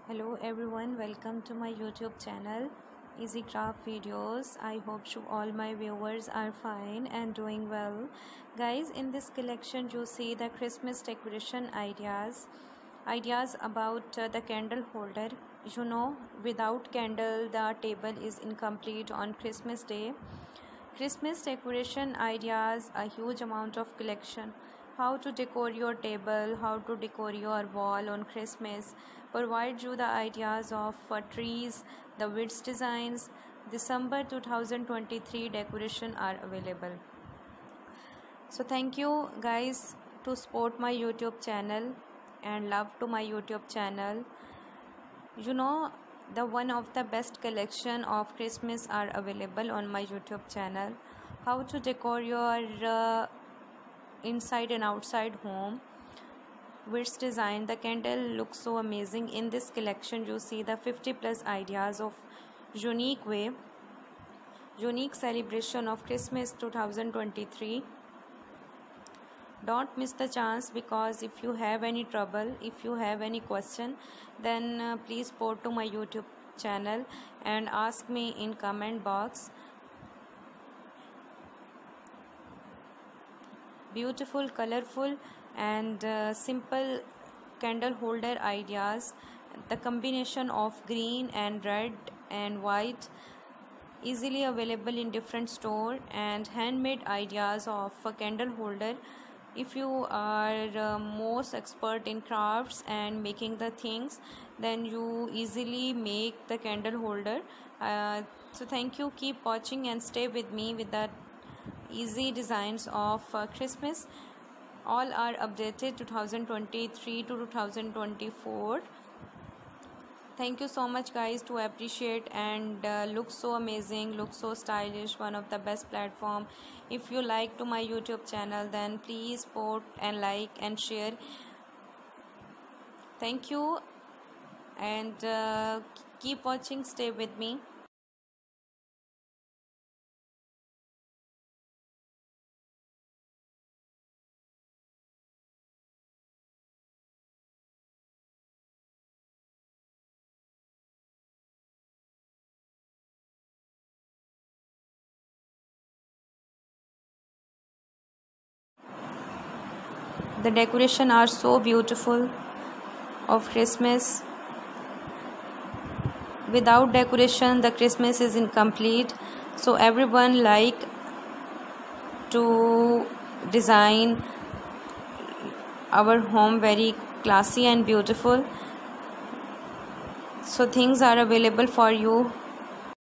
Hello everyone, welcome to my YouTube channel Easy Craft Videos. I hope all my viewers are fine and doing well. Guys, in this collection you see the Christmas decoration ideas about the candle holder. You know, without candle the table is incomplete on Christmas day. Christmas decoration ideas, a huge amount of collection. How to decor your table, how to decor your wall on Christmas. Provide you the ideas of trees, the wreath designs. December 2023 decoration are available. So thank you guys to support my YouTube channel and love to my YouTube channel. You know, the one of the best collection of Christmas are available on my YouTube channel. How to decor your inside and outside home. Wreath design, the candle looks so amazing. In this collection you see the 50+ ideas of unique celebration of Christmas 2023. Don't miss the chance, because if you have any trouble, if you have any question, then please support to my YouTube channel and ask me in comment box. Beautiful, colorful and simple candle holder ideas. The combination of green and red and white, easily available in different store, and handmade ideas of a candle holder. If you are most expert in crafts and making the things, then you easily make the candle holder. So thank you, keep watching and stay with me with that easy designs of Christmas. All are updated 2023 to 2024. Thank you so much guys to appreciate and look so amazing, look so stylish, one of the best platform. If you like to my YouTube channel, then please support and like and share. Thank you, and keep watching, stay with me. The decoration are so beautiful of Christmas. Without decoration the Christmas is incomplete. So everyone like to design our home very classy and beautiful. So things are available for you